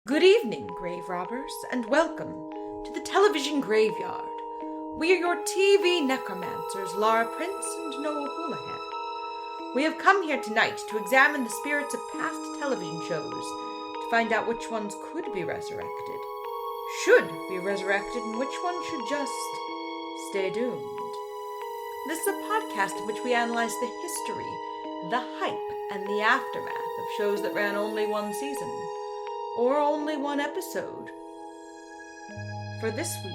Good evening, grave robbers, and welcome to the television graveyard. We are your TV necromancers, Laura Prince and Noah Houlihan. We have come here tonight to examine the spirits of past television shows to find out which ones could be resurrected, should be resurrected, and which one should just stay doomed. This is a podcast in which we analyze the history, the hype, and the aftermath of shows that ran only one season, or only one episode. For this week,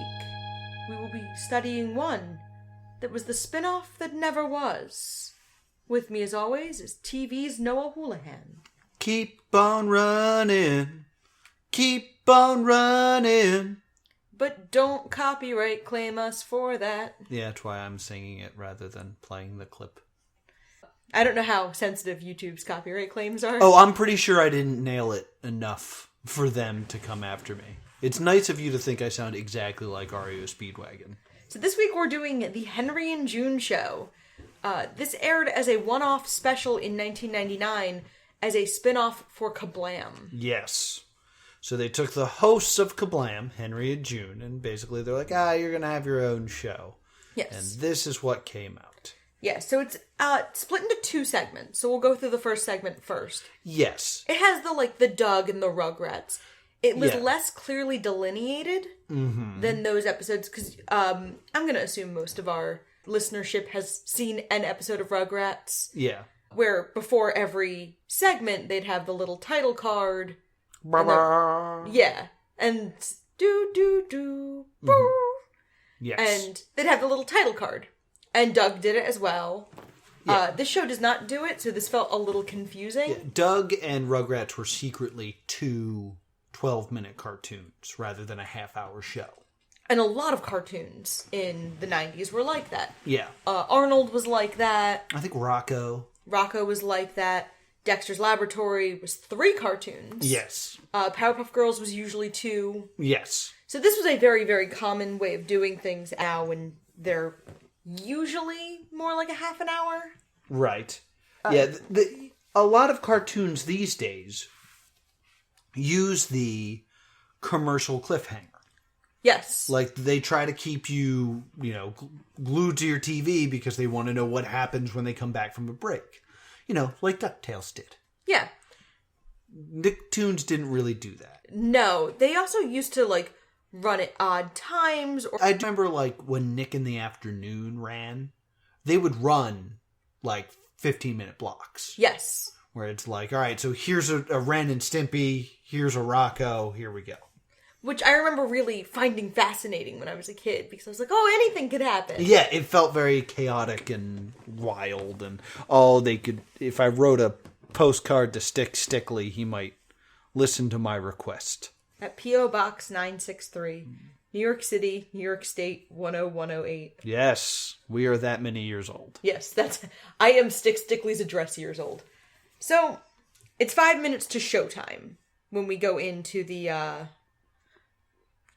we will be studying one that was the spin-off that never was. With me, as always, is TV's Noah Houlihan. Keep on running. Keep on running. But don't copyright claim us for that. Yeah, that's why I'm singing it rather than playing the clip. I don't know how sensitive YouTube's copyright claims are. Oh, I'm pretty sure I didn't nail it enough for them to come after me. It's nice of you to think I sound exactly like REO Speedwagon. So this week we're doing the Henry and June show. This aired as a one-off special in 1999 as a spin-off for Kablam. Yes. So they took the hosts of Kablam, Henry and June, and basically they're like, you're going to have your own show. Yes. And this is what came out. Yeah, so it's split into two segments. So we'll go through the first segment first. Yes. It has the Doug and the Rugrats. It was less clearly delineated than those episodes, because I'm going to assume most of our listenership has seen an episode of Rugrats. Yeah. Where before every segment, they'd have the little title card. Yeah. And do, Yes. And they'd have the little title card. And Doug did it as well. Yeah. This show does not do it, so this felt a little confusing. Yeah, Doug and Rugrats were secretly two 12-minute cartoons rather than a half-hour show. And a lot of cartoons in the 90s were like that. Yeah. Arnold was like that. I think Rocco was like that. Dexter's Laboratory was 3 cartoons. Yes. Powerpuff Girls was usually 2. Yes. So this was a very, very common way of doing things now, when they're usually more like a half an hour. Right. Yeah, a lot of cartoons these days use the commercial cliffhanger. Yes. Like, they try to keep you, glued to your TV because they want to know what happens when they come back from a break. Like DuckTales did. Yeah. Nicktoons didn't really do that. No. They also used to, run at odd times. I remember, when Nick in the Afternoon ran, they would run, 15-minute blocks. Yes. Where it's all right, so here's a Ren and Stimpy, here's a Rocco, here we go. Which I remember really finding fascinating when I was a kid, because I was like, anything could happen. Yeah, it felt very chaotic and wild, and they could, if I wrote a postcard to Stickley, he might listen to my request. At P.O. Box 963, New York City, New York State, 10108. Yes, we are that many years old. Yes, I am Stickley's address years old. So, it's 5 minutes to showtime when we go into the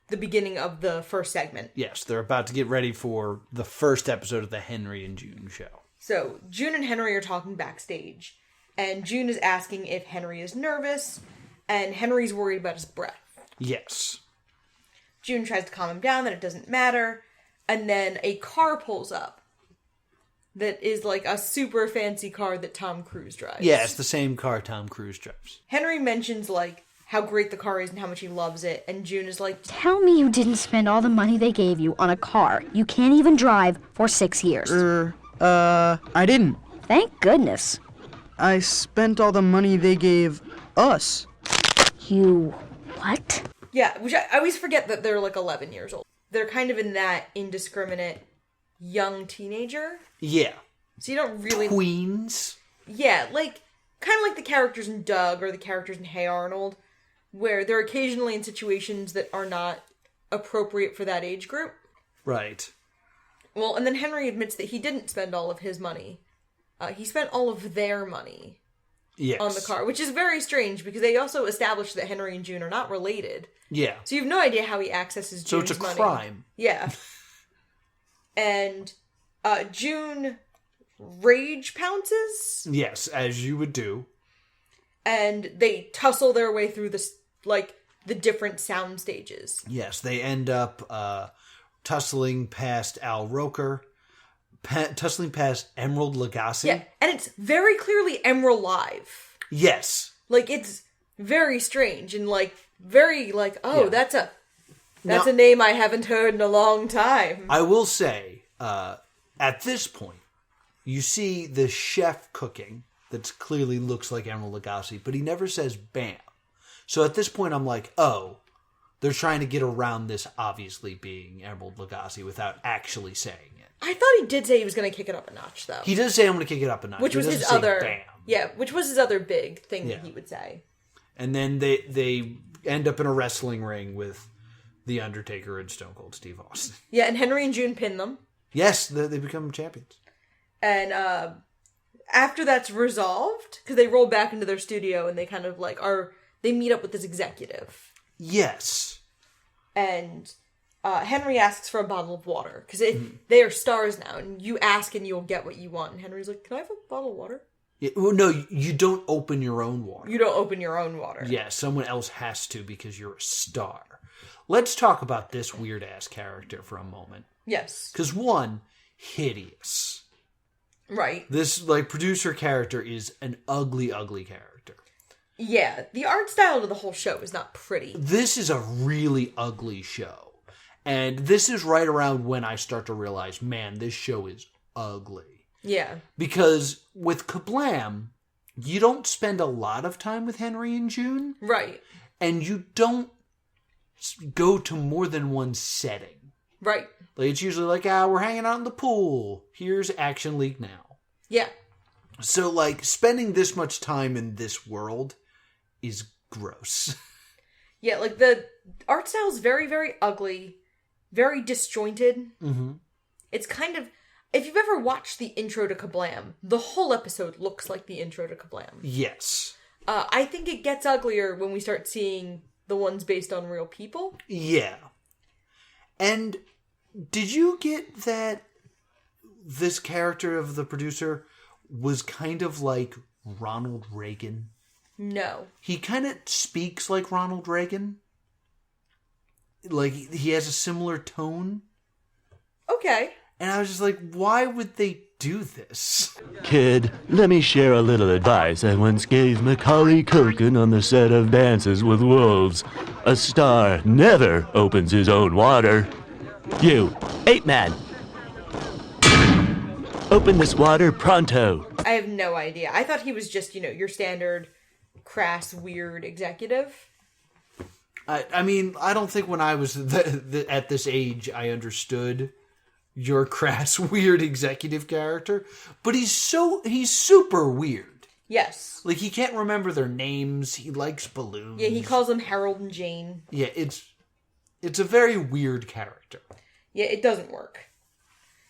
beginning of the first segment. Yes, they're about to get ready for the first episode of the Henry and June show. So, June and Henry are talking backstage, and June is asking if Henry is nervous, and Henry's worried about his breath. Yes. June tries to calm him down, that it doesn't matter, and then a car pulls up that is a super fancy car that Tom Cruise drives. Yeah, it's the same car Tom Cruise drives. Henry mentions, how great the car is and how much he loves it, and June is like, tell me you didn't spend all the money they gave you on a car you can't even drive for 6 years. I didn't. Thank goodness. I spent all the money they gave us. You what? Yeah, which I always forget that they're 11 years old. They're kind of in that indiscriminate young teenager. Yeah. So you don't really... Tweens. Yeah, kind of like the characters in Doug or the characters in Hey Arnold, where they're occasionally in situations that are not appropriate for that age group. Right. Well, and then Henry admits that he didn't spend all of his money. He spent all of their money. Yes. On the car, which is very strange because they also established that Henry and June are not related. Yeah. So you have no idea how he accesses June's money. So it's a crime. Yeah. And June rage pounces. Yes, as you would do. And they tussle their way through this, the different sound stages. Yes, they end up tussling past Al Roker, tussling past Emerald Lagasse. Yeah, and it's very clearly Emerald Live. Yes. Like, it's very strange and, like, very, like, oh, Yeah. that's Now, a name I haven't heard in a long time. I will say, at this point, you see the chef cooking that clearly looks like Emerald Lagasse, but he never says bam. So at this point, I'm like, oh, they're trying to get around this obviously being Emerald Lagasse without actually saying it. I thought he did say he was going to kick it up a notch, though. He does say, I'm going to kick it up a notch. Which was He his doesn't say other... bam. Yeah, which was his other big thing Yeah. that he would say. And then they end up in a wrestling ring with The Undertaker and Stone Cold Steve Austin. Yeah, and Henry and June pin them. Yes, they become champions. And after that's resolved, because they roll back into their studio and they kind of like they meet up with this executive. Yes. And Henry asks for a bottle of water, because they are stars now, and you ask and you'll get what you want. And Henry's like, can I have a bottle of water? Yeah, well, no, you don't open your own water. You don't open your own water. Yeah, someone else has to because you're a star. Let's talk about this weird-ass character for a moment. Yes. Because one, hideous. Right. This, producer character is an ugly, ugly character. Yeah, the art style of the whole show is not pretty. This is a really ugly show. And this is right around when I start to realize, man, this show is ugly. Yeah. Because with Kablam, you don't spend a lot of time with Henry and June. Right. And you don't go to more than one setting. Right. Like, it's usually like, we're hanging out in the pool. Here's Action League now. Yeah. So, spending this much time in this world is gross. Yeah, the art style is very, very ugly, very disjointed. Mm-hmm. It's kind of... If you've ever watched the intro to Kablam, the whole episode looks like the intro to Kablam. Yes. I think it gets uglier when we start seeing the ones based on real people. Yeah. And did you get that this character of the producer was kind of like Ronald Reagan? No. He kind of speaks like Ronald Reagan. Like, he has a similar tone. Okay. And I was just like, why would they do this? Kid, let me share a little advice I once gave Macaulay Culkin on the set of Dances with Wolves. A star never opens his own water. You, ape man. Open this water pronto. I have no idea. I thought he was just, your standard crass, weird executive. I mean, I don't think when I was at this age I understood your crass, weird executive character, but he's super weird. Yes. Like, he can't remember their names. He likes balloons. Yeah, he calls them Harold and Jane. Yeah, it's a very weird character. Yeah, it doesn't work.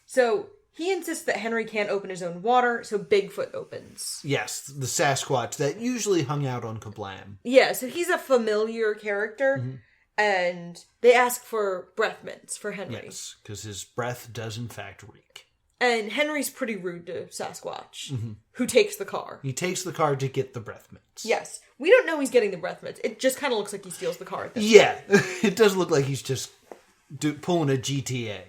So, he insists that Henry can't open his own water, so Bigfoot opens. Yes, the Sasquatch that usually hung out on Kablam. Yeah, so he's a familiar character, and they ask for breath mints for Henry. Yes, because his breath does in fact reek. And Henry's pretty rude to Sasquatch, who takes the car. He takes the car to get the breath mints. Yes. We don't know he's getting the breath mints. It just kind of looks like he steals the car at this Yeah, it does look like he's just pulling a GTA.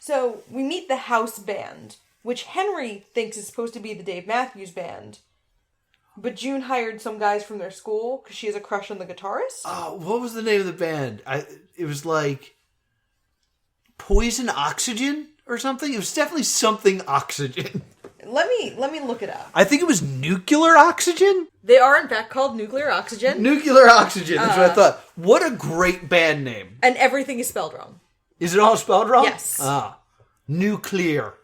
So, we meet the house band, which Henry thinks is supposed to be the Dave Matthews Band. But June hired some guys from their school because she has a crush on the guitarist. Oh, what was the name of the band? It was like Poison Oxygen or something. It was definitely something Oxygen. Let me look it up. I think it was Nuclear Oxygen. They are in fact called Nuclear Oxygen. Nuclear Oxygen. That's what I thought. What a great band name. And everything is spelled wrong. Is it all spelled wrong? Yes. Nuclear.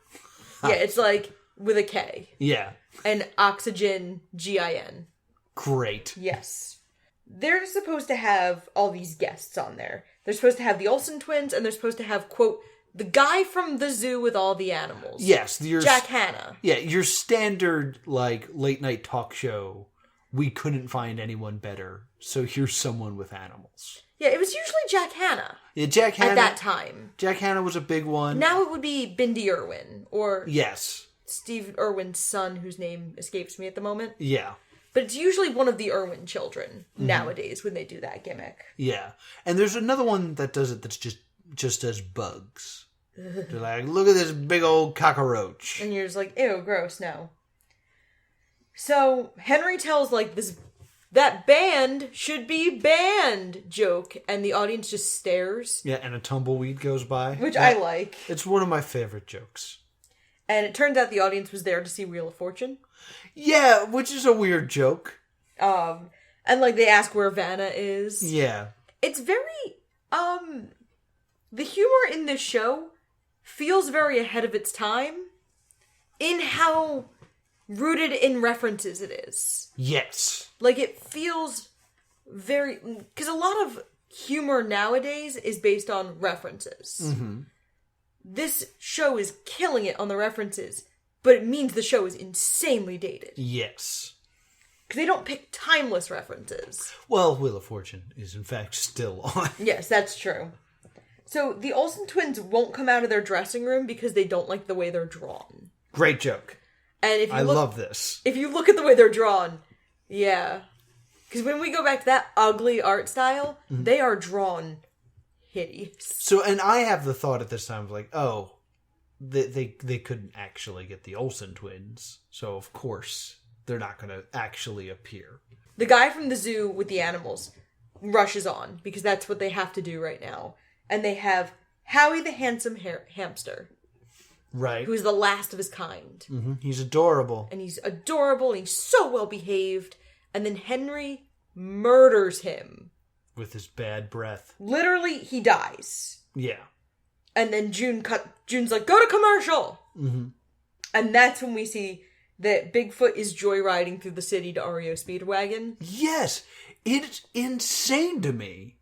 Yeah, it's like with a K. Yeah. And Oxygen, G-I-N. Great. Yes. They're supposed to have all these guests on there. They're supposed to have the Olsen twins, and they're supposed to have, quote, the guy from the zoo with all the animals. Yes. Jack Hanna. Yeah, your standard, late night talk show. We couldn't find anyone better, so here's someone with animals. Yeah, it was usually Jack Hanna. Yeah, Jack Hanna. At that time. Jack Hanna was a big one. Now it would be Bindi Irwin, or Yes. Steve Irwin's son, whose name escapes me at the moment. Yeah. But it's usually one of the Irwin children nowadays when they do that gimmick. Yeah. And there's another one that does it that's just as bugs. They're like, look at this big old cockroach. And you're just like, ew, gross, no. So Henry tells like that band should be banned joke, and the audience just stares. Yeah, and a tumbleweed goes by. Which I like. It's one of my favorite jokes. And it turns out the audience was there to see Wheel of Fortune. Yeah, which is a weird joke. And like they ask where Vanna is. Yeah. It's very, the humor in this show feels very ahead of its time in how rooted in references it is. Yes. Like it feels very, because a lot of humor nowadays is based on references. Mm-hmm. This show is killing it on the references, but it means the show is insanely dated. Yes. Because they don't pick timeless references. Well, Wheel of Fortune is in fact still on. Yes, that's true. So the Olsen twins won't come out of their dressing room because they don't like the way they're drawn. Great joke. And if you love this. If you look at the way they're drawn, yeah. Because when we go back to that ugly art style, they are drawn hideous. So, and I have the thought at this time of like, oh, they couldn't actually get the Olsen twins, so of course they're not going to actually appear. The guy from the zoo with the animals rushes on, because that's what they have to do right now. And they have Howie the handsome hamster. Right. Who's the last of his kind. Mm-hmm. He's adorable. And he's adorable, and he's so well behaved. And then Henry murders him. With his bad breath. Literally, he dies. Yeah. And then June's like, go to commercial! Mm-hmm. And that's when we see that Bigfoot is joyriding through the city to REO Speedwagon. Yes! It's insane to me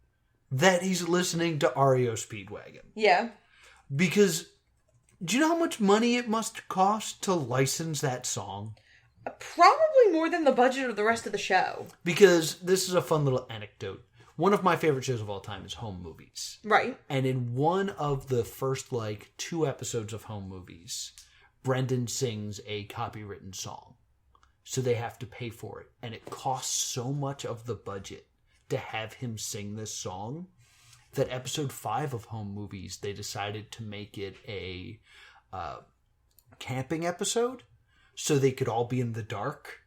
that he's listening to REO Speedwagon. Yeah. Because, do you know how much money it must cost to license that song? Probably more than the budget of the rest of the show. Because this is a fun little anecdote. One of my favorite shows of all time is Home Movies. Right. And in one of the first, 2 episodes of Home Movies, Brendan sings a copywritten song. So they have to pay for it. And it costs so much of the budget to have him sing this song that episode 5 of Home Movies, they decided to make it a camping episode so they could all be in the dark.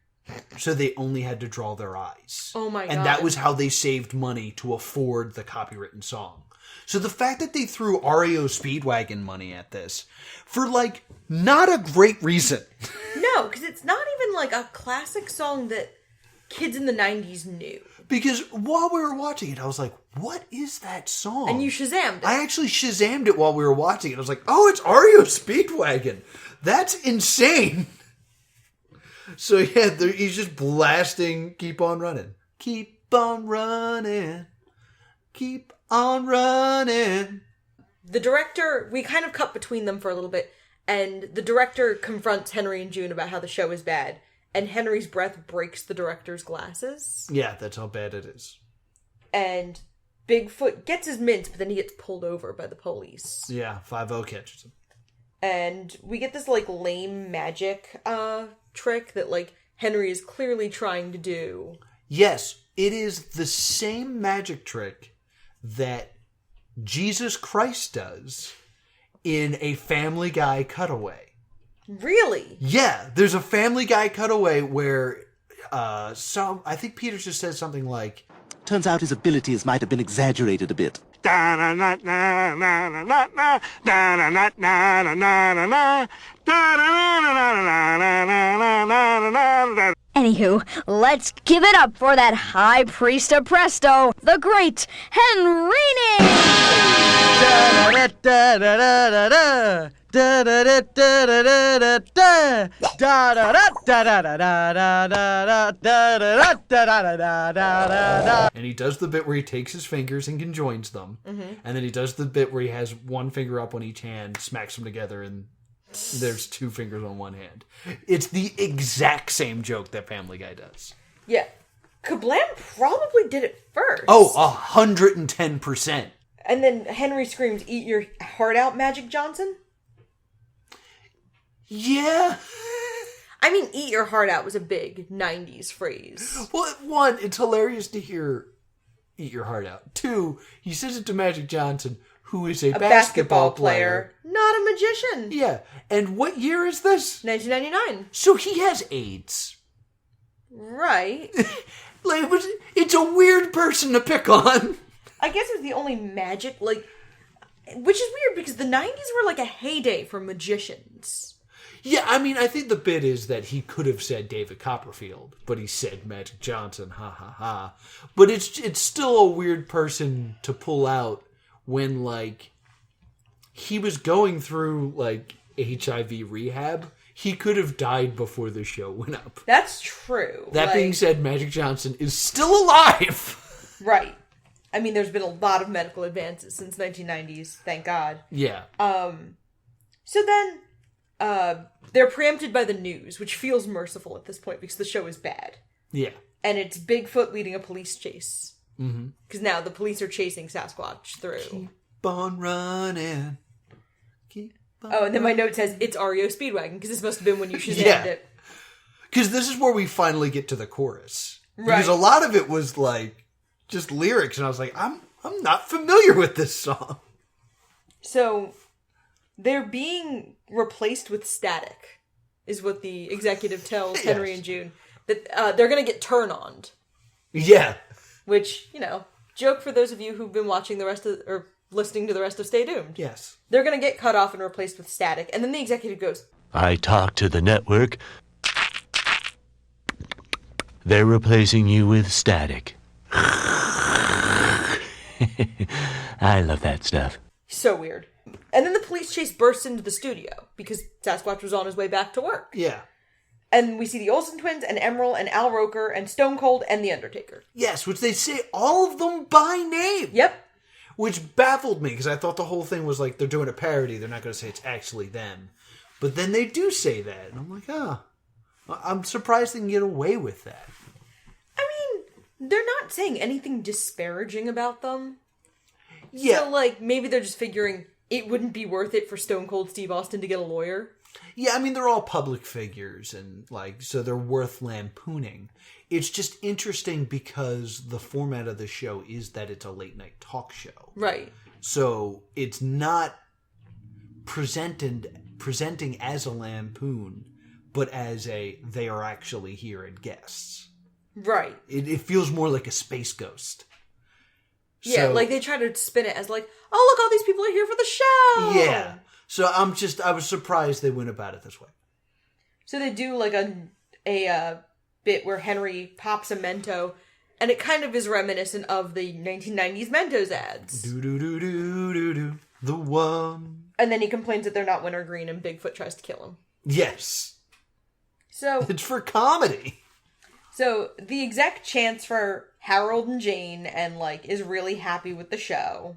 So they only had to draw their eyes. Oh my God. And that was how they saved money to afford the copywritten song. So the fact that they threw REO Speedwagon money at this for, not a great reason. No, because it's not even, a classic song that kids in the 90s knew. Because while we were watching it, I was like, what is that song? And you Shazammed it. I actually Shazammed it while we were watching it. I was like, oh, it's REO Speedwagon. That's insane. So yeah, he's just blasting Keep On Running. Keep on running. Keep on running. The director, we kind of cut between them for a little bit, and the director confronts Henry and June about how the show is bad, and Henry's breath breaks the director's glasses. Yeah, that's how bad it is. And Bigfoot gets his mints, but then he gets pulled over by the police. Yeah, 5-0 catches him. And we get this, lame magic trick that, Henry is clearly trying to do. Yes, it is the same magic trick that Jesus Christ does in a Family Guy cutaway. Really? Yeah, there's a Family Guy cutaway where I think Peter just says something like, turns out his abilities might have been exaggerated a bit. Anywho, let's give it up for that high priest of presto, the great Henrini! And he does the bit where he takes his fingers and conjoins them. Mm-hmm. And then he does the bit where he has one finger up on each hand, smacks them together, and there's 2 fingers on one hand. It's the exact same joke that Family Guy does. Yeah. Kablam probably did it first. Oh, 110%. And then Henry screams, "Eat your heart out, Magic Johnson." Yeah. I mean, eat your heart out was a big 90s phrase. Well, one, it's hilarious to hear eat your heart out. Two, he says it to Magic Johnson, who is a basketball player. Not a magician. Yeah. And what year is this? 1999. So he has AIDS. Right. Like, it's a weird person to pick on. I guess it was the only magic, like... Which is weird, because the 90s were like a heyday for magicians. Yeah, I mean, I think the bit is that he could have said David Copperfield, but he said Magic Johnson, ha ha ha. But it's still a weird person to pull out when, like, he was going through, like, HIV rehab. He could have died before the show went up. That's true. That being said, Magic Johnson is still alive. Right. I mean, there's been a lot of medical advances since 1990s, thank God. Yeah. So then, they're preempted by the news, which feels merciful at this point because the show is bad. Yeah. And it's Bigfoot leading a police chase. Because now the police are chasing Sasquatch through. Keep on running. And then my note says, it's REO Speedwagon, because this must have been when you Shazammed it. Because this is where we finally get to the chorus. Right. Because a lot of it was, like, just lyrics, and I was like, I'm not familiar with this song. So, they're being replaced with static, is what the executive tells Henry and June. That they're going to get turn-oned. Yeah. Which, joke for those of you who've been watching or listening to the rest of Stay Doomed. Yes. They're going to get cut off and replaced with static. And then the executive goes, I talked to the network. They're replacing you with static. I love that stuff. So weird. And then the police chase bursts into the studio because Sasquatch was on his way back to work. Yeah. And we see the Olsen twins and Emerald and Al Roker and Stone Cold and The Undertaker. Yes, which they say all of them by name. Yep. Which baffled me because I thought the whole thing was like they're doing a parody. They're not going to say it's actually them. But then they do say that. And I'm like, I'm surprised they can get away with that. I mean, they're not saying anything disparaging about them. Yeah. So, like, maybe they're just figuring it wouldn't be worth it for Stone Cold Steve Austin to get a lawyer. Yeah, I mean, they're all public figures, and, like, so they're worth lampooning. It's just interesting because the format of the show is that it's a late-night talk show. Right. So it's not presenting as a lampoon, but as they are actually here and guests. Right. It feels more like a space ghost. Yeah, So, like they try to spin it as like, oh, look, all these people are here for the show. Yeah. So I was surprised they went about it this way. So they do like a bit where Henry pops a Mento, and it kind of is reminiscent of the 1990s Mentos ads. Do the one. And then he complains that they're not wintergreen, and Bigfoot tries to kill him. Yes. So It's for comedy. So the exec chants for Harold and Jane and, like, is really happy with the show.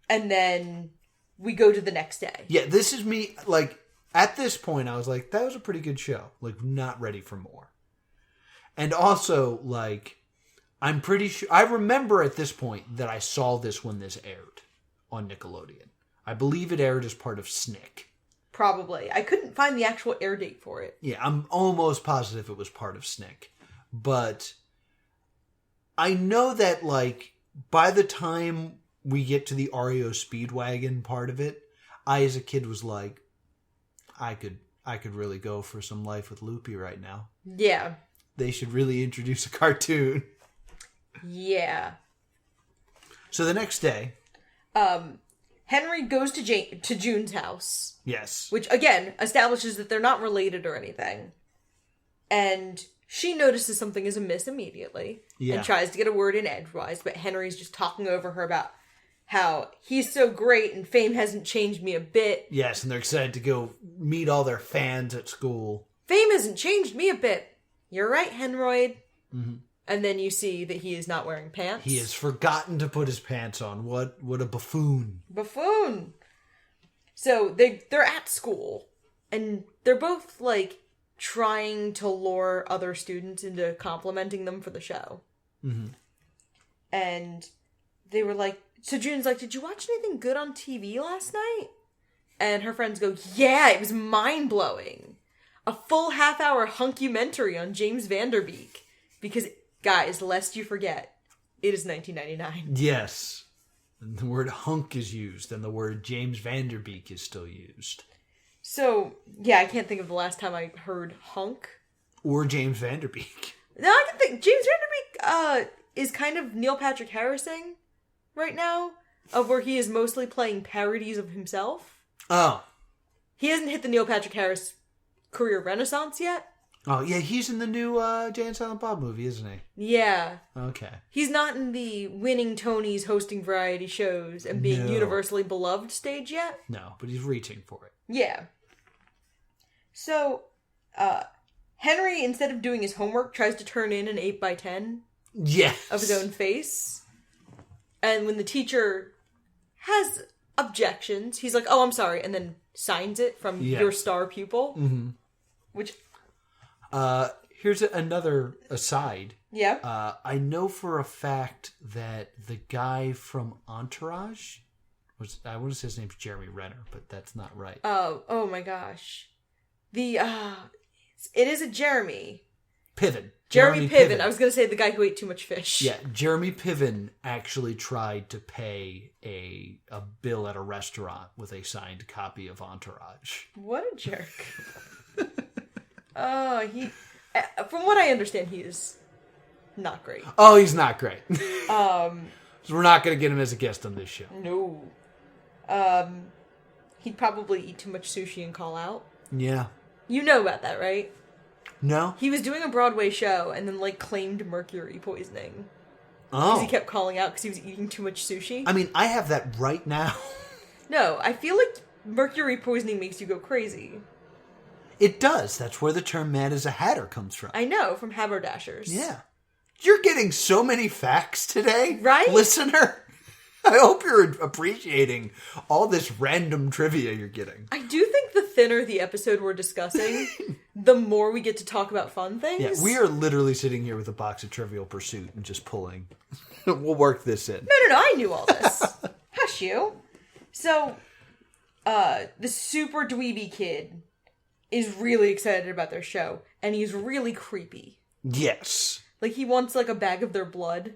And then we go to the next day. Yeah, this is me, like, at this point, I was like, that was a pretty good show. Like, not ready for more. And also, like, I'm pretty sure, I remember at this point that I saw this when this aired on Nickelodeon. I believe it aired as part of SNCC. Probably. I couldn't find the actual air date for it. Yeah, I'm almost positive it was part of SNCC. But I know that, like, by the time we get to the REO Speedwagon part of it, I, as a kid, was like, I could really go for some Life with Loopy right now. Yeah. They should really introduce a cartoon. Yeah. So the next day... Henry goes to June's house. Yes. Which, again, establishes that they're not related or anything. And she notices something is amiss immediately. Yeah. And tries to get a word in edgewise, but Henry's just talking over her about how he's so great and fame hasn't changed me a bit. Yes, and they're excited to go meet all their fans at school. Fame hasn't changed me a bit. You're right, Henroyd. Mm-hmm. And then you see that he is not wearing pants. He has forgotten to put his pants on. What a buffoon. Buffoon. So they're at school, and they're both, like, trying to lure other students into complimenting them for the show. Mm-hmm. And they were like, so June's like, did you watch anything good on TV last night? And her friends go, yeah, it was mind-blowing. a full half-hour hunkumentary on James Van Der Beek. Because, guys, lest you forget, it is 1999. Yes. And the word hunk is used, and the word James Van Der Beek is still used. So, yeah, I can't think of the last time I heard hunk. Or James Van Der Beek. No, I can think. James Van Der Beek is kind of Neil Patrick Harrising right now, of where he is mostly playing parodies of himself. Oh. He hasn't hit the Neil Patrick Harris career renaissance yet. Oh, yeah, he's in the new Jay and Silent Bob movie, isn't he? Yeah. Okay. He's not in the winning Tonys, hosting variety shows, and being universally beloved stage yet. No, but he's reaching for it. Yeah. So, Henry, instead of doing his homework, tries to turn in an 8x10 Yes. of his own face. And when the teacher has objections, he's like, oh, I'm sorry, and then signs it from your star pupil. Mm-hmm. Which... here's another aside. Yeah. I know for a fact that the guy from Entourage I want to say his name's Jeremy Renner, but that's not right. Oh my gosh. It is a Jeremy. Piven. Jeremy Piven. I was going to say the guy who ate too much fish. Yeah, Jeremy Piven actually tried to pay a bill at a restaurant with a signed copy of Entourage. What a jerk. From what I understand, he is not great. Oh, he's not great. So we're not going to get him as a guest on this show. No. He'd probably eat too much sushi and call out. Yeah. You know about that, right? No. He was doing a Broadway show and then, claimed mercury poisoning. Oh. Because he kept calling out because he was eating too much sushi. I mean, I have that right now. No, I feel like mercury poisoning makes you go crazy. It does. That's where the term mad as a hatter comes from. I know, from haberdashers. Yeah. You're getting so many facts today, right? Listener. I hope you're appreciating all this random trivia you're getting. I do think the thinner the episode we're discussing, the more we get to talk about fun things. Yeah, we are literally sitting here with a box of Trivial Pursuit and just pulling. We'll work this in. No, I knew all this. Hush you. So, the super dweeby kid is really excited about their show, and he's really creepy. Yes. He wants, a bag of their blood.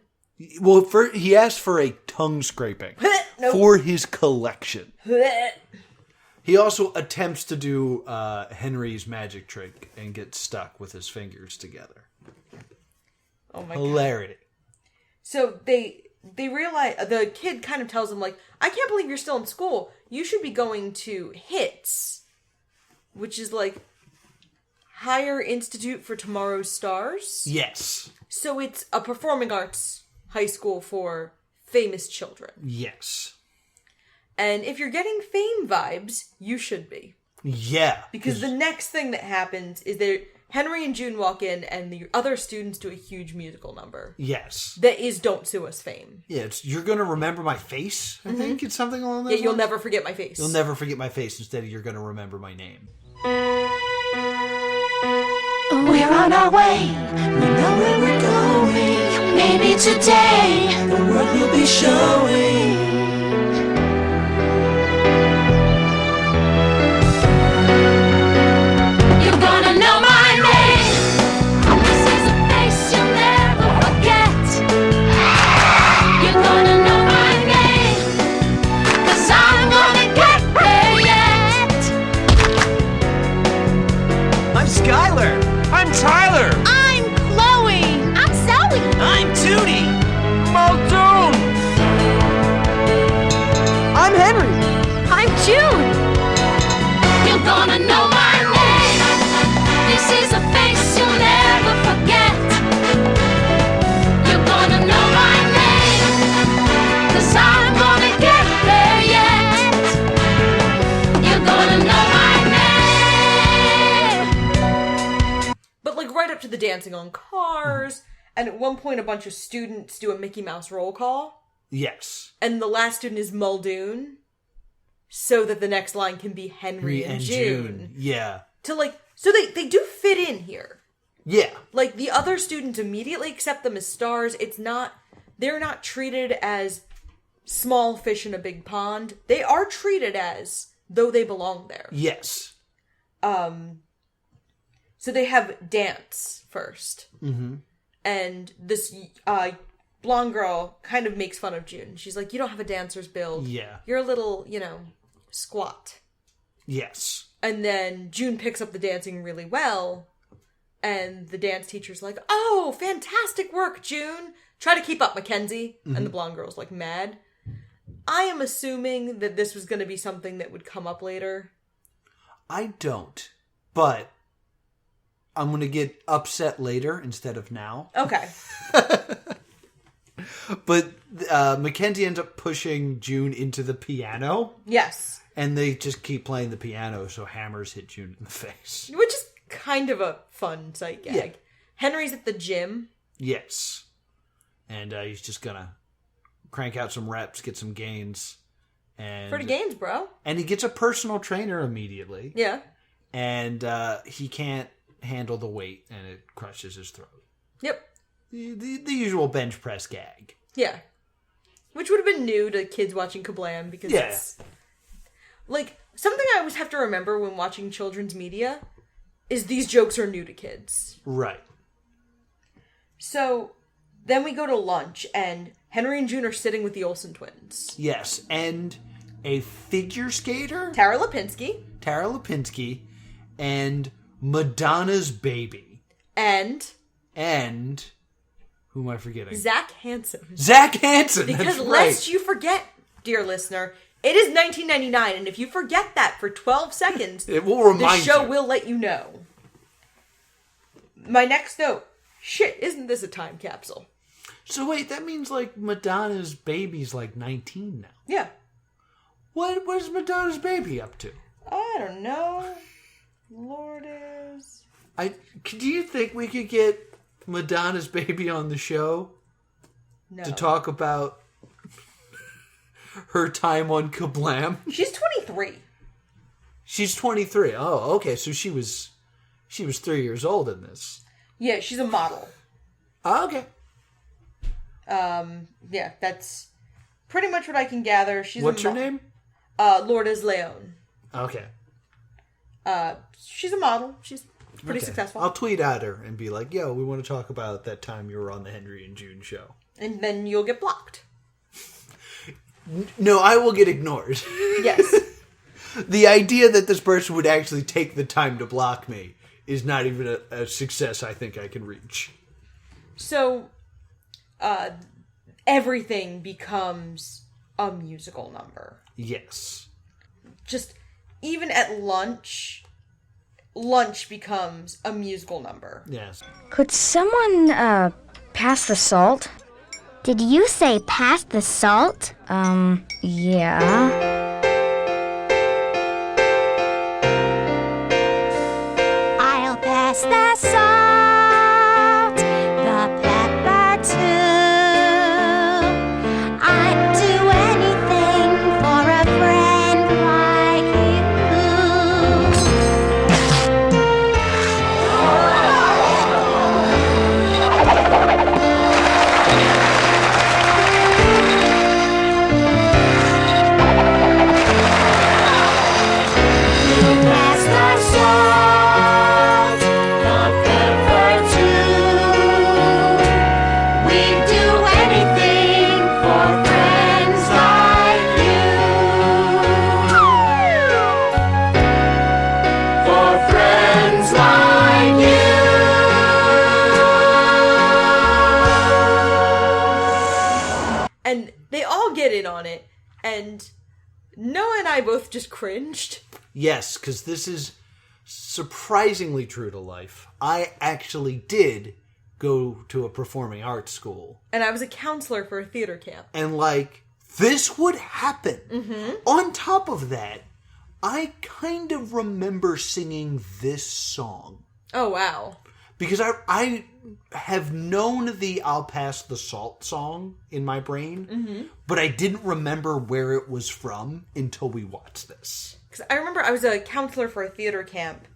Well, he asked for a tongue scraping Nope. for his collection. He also attempts to do Henry's magic trick and gets stuck with his fingers together. Oh my Hilarity. God. So they realize, the kid kind of tells him, I can't believe you're still in school. You should be going to HITS, which is Higher Institute for Tomorrow's Stars. Yes. So it's a performing arts high school for famous children. Yes. And if you're getting fame vibes, you should be. Yeah. Because the next thing that happens is Henry and June walk in and the other students do a huge musical number. Yes. That is Don't Sue Us fame. Yeah, You're Gonna Remember My Face, I think. It's something along those lines. You'll never forget my face. You'll never forget my face. Instead of You're Gonna Remember My Name. We're on our way, we know where we're going. Maybe today, the world will be showing. You're gonna know my name. This is a face you'll never forget. You're gonna know my name, 'cause I'm gonna get there yet. I'm Skylar. I'm Tyler. I'm Chloe. I'm Zoe. I'm Tootie. Muldoon. I'm Henry. I'm June. You're gonna know my name. This is a face you'll never forget. You're gonna know my name, 'cause I'm gonna get there yet. You're gonna know my name. But right up to the dancing on cars, and at one point a bunch of students do a Mickey Mouse roll call. Yes. And the last student is Muldoon, so that the next line can be Henry and June. Yeah. So they do fit in here. Yeah. The other students immediately accept them as stars. They're not treated as small fish in a big pond. They are treated as though they belong there. Yes. So they have dance first. Mm-hmm. And this blonde girl kind of makes fun of June. She's like, you don't have a dancer's build. Yeah. You're a little, squat. Yes. And then June picks up the dancing really well. And the dance teacher's like, oh, fantastic work, June. Try to keep up, Mackenzie. Mm-hmm. And the blonde girl's like mad. I am assuming that this was going to be something that would come up later. I don't. But I'm going to get upset later instead of now. Okay. But Mackenzie ends up pushing June into the piano. Yes. And they just keep playing the piano, so hammers hit June in the face. Which is kind of a fun sight gag. Yeah. Henry's at the gym. Yes. And he's just going to crank out some reps, get some gains. And For the gains, bro. And he gets a personal trainer immediately. Yeah. And he can't handle the weight, and it crushes his throat. Yep. The usual bench press gag. Yeah. Which would have been new to kids watching Kablam, because it's... Like, something I always have to remember when watching children's media is these jokes are new to kids. Right. So, then we go to lunch, and Henry and June are sitting with the Olsen twins. Yes, and a figure skater? Tara Lipinski. And Madonna's baby. And... Who am I forgetting? Zach Hanson. Because that's right. Lest you forget, dear listener, it is 1999, and if you forget that for 12 seconds, it will remind the show you. will let you know. My next note. Shit, isn't this a time capsule? So wait, that means like Madonna's baby's like 19 now. Yeah. What is Madonna's baby up to? I don't know. Lord is... Do you think we could get Madonna's baby on the show? No. To talk about her time on Kablam? She's 23. She's 23. Oh, okay. So she was 3 years old in this. Yeah, she's a model. Oh, okay. Yeah, that's pretty much what I can gather. What's her name? Lourdes Leon. Okay. She's a model. She's pretty successful. I'll tweet at her and be like, yo, we want to talk about that time you were on the Henry and June show. And then you'll get blocked. No, I will get ignored. Yes. The idea that this person would actually take the time to block me is not even a success I think I can reach. So, everything becomes a musical number. Yes. Just, even at lunch becomes a musical number. Yes. Could someone, pass the salt? Did you say pass the salt? Yeah. I'll pass the salt, the pepper too. I'd do anything for a friend like pass the salt, the pepper too. We'd do anything for friends like you. For friends like you. And they all get in on it, and Noah and I both just cringed. Yes, because this is surprisingly true to life. I actually did go to a performing arts school. And I was a counselor for a theater camp. And, this would happen. Mm-hmm. On top of that, I kind of remember singing this song. Oh, wow. Because I have known the I'll Pass the Salt song in my brain, but I didn't remember where it was from until we watched this. Because I remember I was a counselor for a theater camp,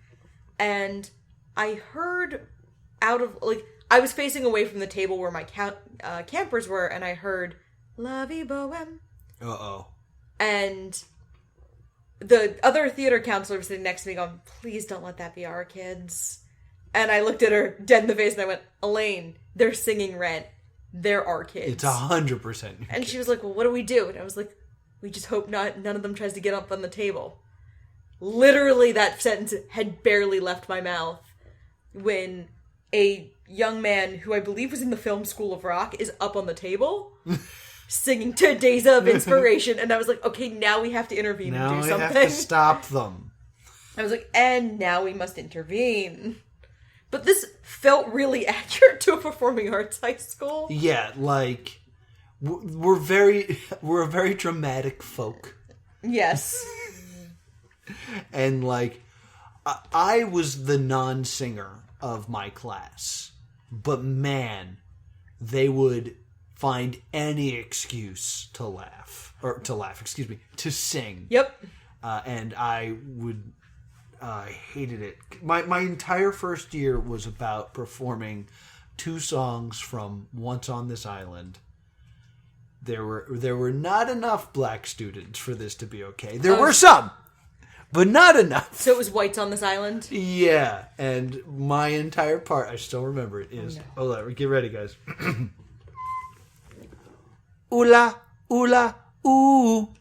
and I heard out of, I was facing away from the table where my campers were, and I heard La Vie Bohème. Uh-oh. And the other theater counselor was sitting next to me going, please don't let that be our kids. And I looked at her dead in the face and I went, Elaine, they're singing Rent. There are kids. It's 100%. And she was like, well, what do we do? And I was like, we just hope none of them tries to get up on the table. Literally, that sentence had barely left my mouth when a young man who I believe was in the film School of Rock is up on the table singing to Days of Inspiration. And I was like, okay, now we have to intervene and do something. Now we have to stop them. I was like, and now we must intervene. But this felt really accurate to a performing arts high school. Yeah, like, we're a very dramatic folk. Yes. And, like, I was the non-singer of my class. But, man, they would find any excuse to sing. Yep. And I would... I hated it. My entire first year was about performing 2 songs from Once on This Island. There were not enough black students for this to be okay. There were some, but not enough. So it was Whites on This Island? Yeah, and my entire part, I still remember it, is... Hold on, get ready, guys. Oola, oola, ooh.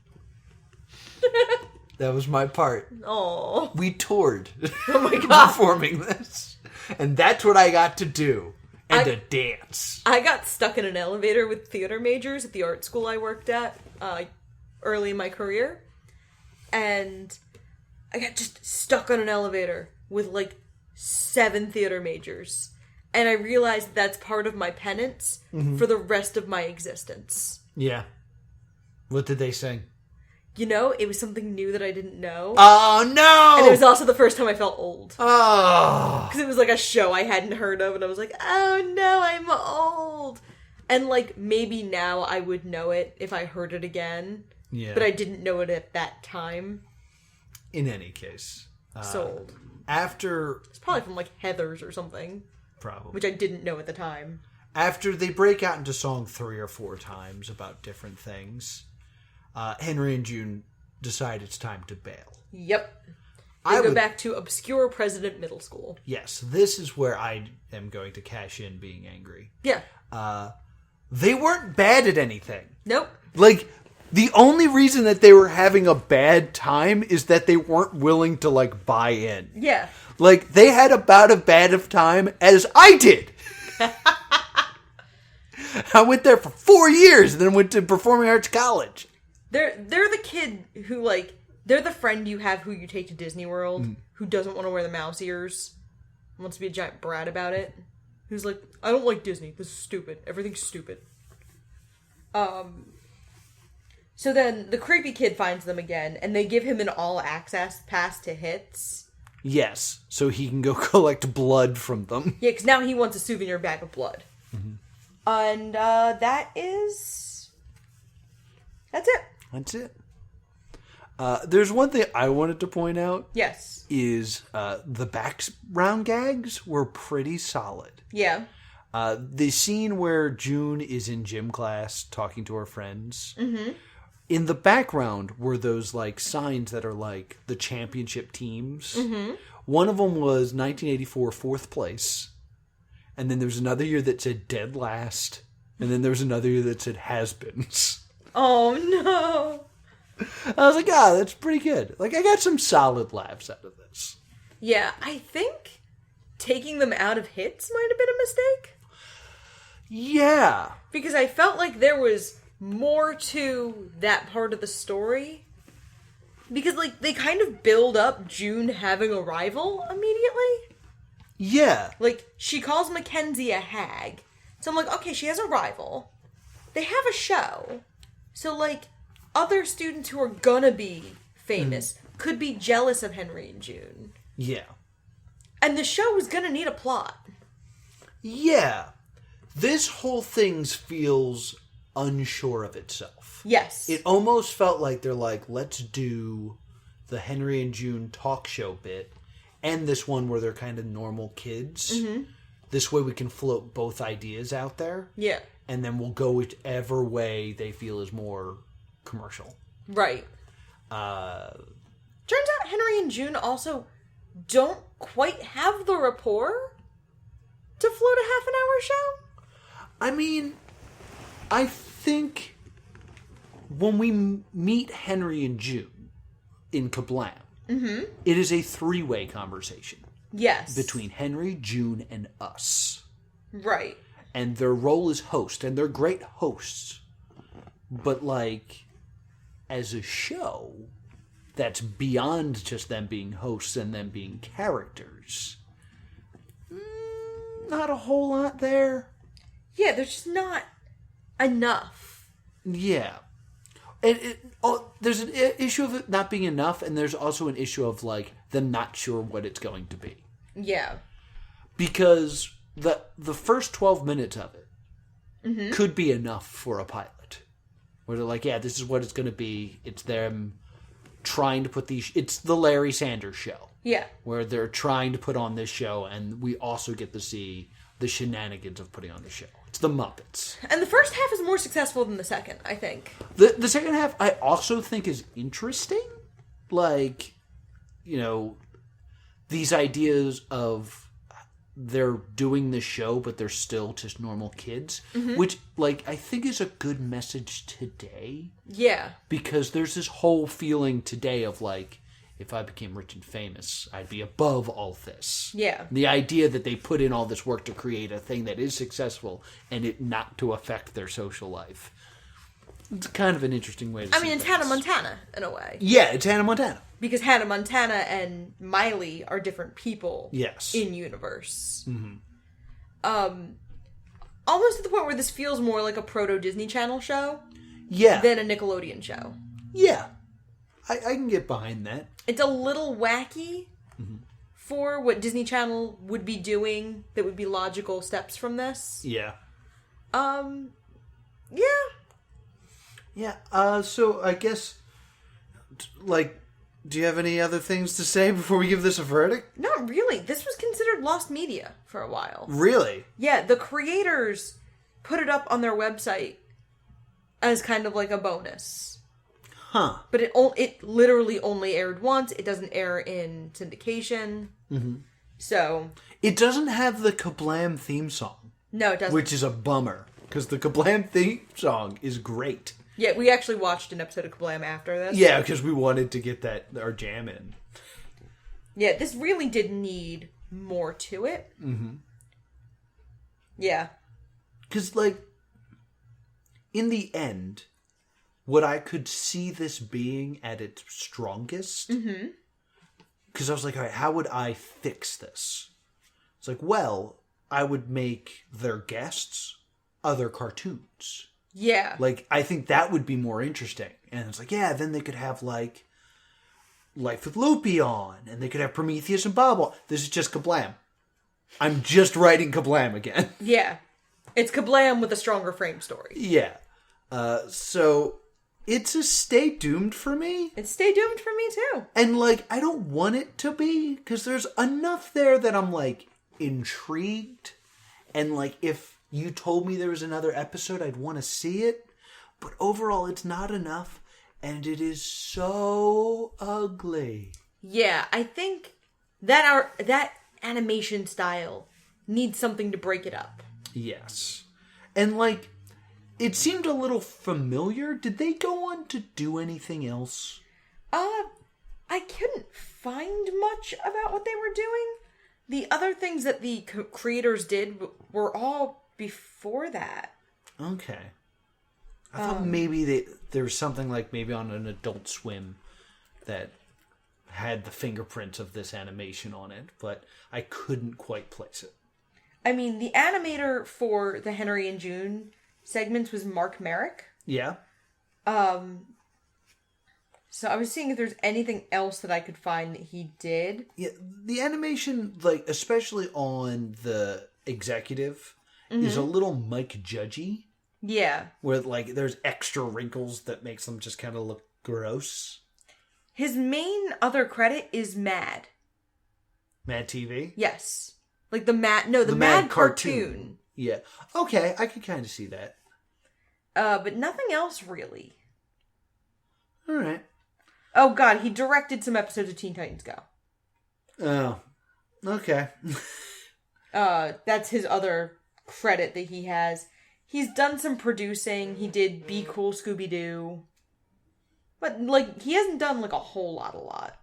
That was my part. Oh. We toured. Oh my god. Performing this. And that's what I got to do. And to dance. I got stuck in an elevator with theater majors at the art school I worked at early in my career. And I got just stuck on an elevator with like 7 theater majors. And I realized that's part of my penance for the rest of my existence. Yeah. What did they sing? You know, it was something new that I didn't know. Oh, no! And it was also the first time I felt old. Oh. Because it was like a show I hadn't heard of, and I was like, oh no, I'm old. And like, maybe now I would know it if I heard it again. Yeah. But I didn't know it at that time. In any case. So old. After... It's probably from like Heathers or something. Probably. Which I didn't know at the time. After they break out into song 3 or 4 times about different things... Henry and June decide it's time to bail. Yep. They go back to obscure President Middle School. Yes, this is where I am going to cash in being angry. Yeah. They weren't bad at anything. Nope. Like, the only reason that they were having a bad time is that they weren't willing to, like, buy in. Yeah. Like, they had about as bad of time as I did. I went there for 4 years and then went to Performing Arts College. They're the kid who, like, they're the friend you have who you take to Disney World, who doesn't want to wear the mouse ears, wants to be a giant brat about it, who's like, I don't like Disney, this is stupid, everything's stupid. So then the creepy kid finds them again, and they give him an all-access pass to Hits. Yes, so he can go collect blood from them. Yeah, because now he wants a souvenir bag of blood. Mm-hmm. And that's it. That's it. There's one thing I wanted to point out. Yes. Is the background gags were pretty solid. Yeah. The scene where June is in gym class talking to her friends. Mm-hmm. In the background were those like signs that are like the championship teams. Mm-hmm. One of them was 1984 4th place. And then there was another year that said dead last. And then there was another year that said has-beens. Oh, no. I was like, that's pretty good. Like, I got some solid laughs out of this. Yeah, I think taking them out of Hits might have been a mistake. Yeah. Because I felt like there was more to that part of the story. Because, like, they kind of build up June having a rival immediately. Yeah. Like, she calls Mackenzie a hag. So I'm like, okay, she has a rival. They have a show. So, like, other students who are gonna be famous could be jealous of Henry and June. Yeah. And the show was gonna need a plot. Yeah. This whole thing feels unsure of itself. Yes. It almost felt like they're like, let's do the Henry and June talk show bit and this one where they're kind of normal kids. Mm-hmm. This way we can float both ideas out there. Yeah. And then we'll go whichever way they feel is more commercial. Right. Turns out Henry and June also don't quite have the rapport to float a half-an-hour show? I mean, I think when we meet Henry and June in Kablam, it is a three-way conversation. Yes. Between Henry, June, and us. Right. And their role is host, and they're great hosts. But, like, as a show that's beyond just them being hosts and them being characters, not a whole lot there. Yeah, there's just not enough. Yeah. There's an issue of it not being enough, and there's also an issue of, like, them not sure what it's going to be. Yeah. Because the first 12 minutes of it could be enough for a pilot. Where they're like, yeah, this is what it's going to be. It's them trying to put these... It's the Larry Sanders Show. Yeah. Where they're trying to put on this show, and we also get to see the shenanigans of putting on the show. It's the Muppets. And the first half is more successful than the second, I think. The second half, I also think, is interesting. Like, you know, these ideas of they're doing the show, but they're still just normal kids. Which, like, I think is a good message today. Yeah. Because there's this whole feeling today of, like, if I became rich and famous, I'd be above all this. Yeah. The idea that they put in all this work to create a thing that is successful and it not to affect their social life. It's kind of an interesting way to see it's things. Hannah Montana, in a way. Yeah, it's Hannah Montana. Because Hannah Montana and Miley are different people. Yes. In universe. Almost to the point where this feels more like a proto-Disney Channel show. Yeah. Than a Nickelodeon show. Yeah. I can get behind that. It's a little wacky for what Disney Channel would be doing that would be logical steps from this. Yeah. Yeah. Yeah, so I guess, like, do you have any other things to say before we give this a verdict? Not really. This was considered lost media for a while. Really? Yeah, the creators put it up on their website as kind of like a bonus. Huh. But it literally only aired once. It doesn't air in syndication. So... It doesn't have the Kablam theme song. No, it doesn't. Which is a bummer, because the Kablam theme song is great. Yeah, we actually watched an episode of Kablam after this. Yeah, because we wanted to get our jam in. Yeah, this really did need more to it. Yeah. Because, like, in the end, what I could see this being at its strongest, because I was like, all right, how would I fix this? It's like, well, I would make their guests other cartoons. Yeah. Like, I think that would be more interesting. And it's like, yeah, then they could have, like, Life with Loopy on, and they could have Prometheus and Bobble. This is just Kablam. I'm just writing Kablam again. Yeah. It's Kablam with a stronger frame story. Yeah. So, it's a stay doomed for me. It's stay doomed for me, too. And, like, I don't want it to be, because there's enough there that I'm, like, intrigued. And, like, if you told me there was another episode, I'd want to see it. But overall, it's not enough. And it is so ugly. Yeah, I think that animation style needs something to break it up. Yes. And, like, it seemed a little familiar. Did they go on to do anything else? I couldn't find much about what they were doing. The other things that the creators did were all before that. Okay. I thought maybe there was something like maybe on an Adult Swim that had the fingerprints of this animation on it, but I couldn't quite place it. I mean, the animator for the Henry and June segments was Mark Merrick. Yeah. So I was seeing if there's anything else that I could find that he did. Yeah, the animation, like, especially on the executive, is a little Mike Judgy. Yeah. Where, like, there's extra wrinkles that makes them just kind of look gross. His main other credit is Mad. Mad TV? Yes. Like the Mad cartoon. Yeah. Okay, I could kind of see that. But nothing else really. All right. Oh god, he directed some episodes of Teen Titans Go. Oh. Okay. That's his other credit that he has. He's done some producing. He did Be Cool, Scooby-Doo. But, like, he hasn't done, like, a whole lot.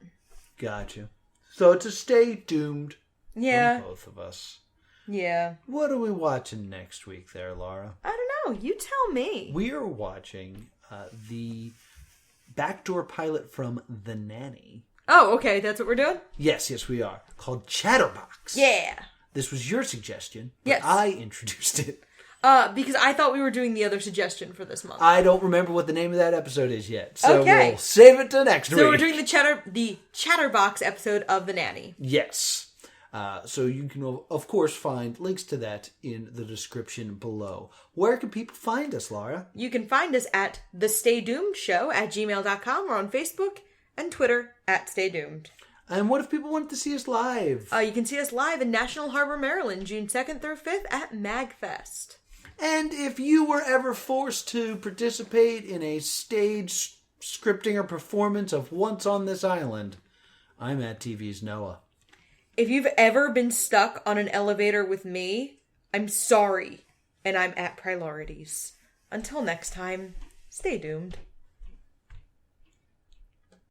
Gotcha. So it's a stay doomed Yeah. from both of us. Yeah. What are we watching next week there, Laura? I don't know. You tell me. We are watching the Backdoor pilot from The Nanny. Oh, okay. That's what we're doing? Yes, we are. Called Chatterbox. Yeah. This was your suggestion, but Yes. I introduced it. Because I thought we were doing the other suggestion for this month. I don't remember what the name of that episode is yet, so Okay. we'll save it to next week. So we're doing the Chatterbox episode of The Nanny. Yes. So you can, of course, find links to that in the description below. Where can people find us, Laura? You can find us at the Stay Doomed Show at gmail.com or on Facebook and Twitter at Stay Doomed. And what if people wanted to see us live? You can see us live in National Harbor, Maryland, June 2nd through 5th at MagFest. And if you were ever forced to participate in a stage scripting or performance of Once on This Island, I'm at TV's Noah. If you've ever been stuck on an elevator with me, I'm sorry, and I'm at Priorities. Until next time, stay doomed.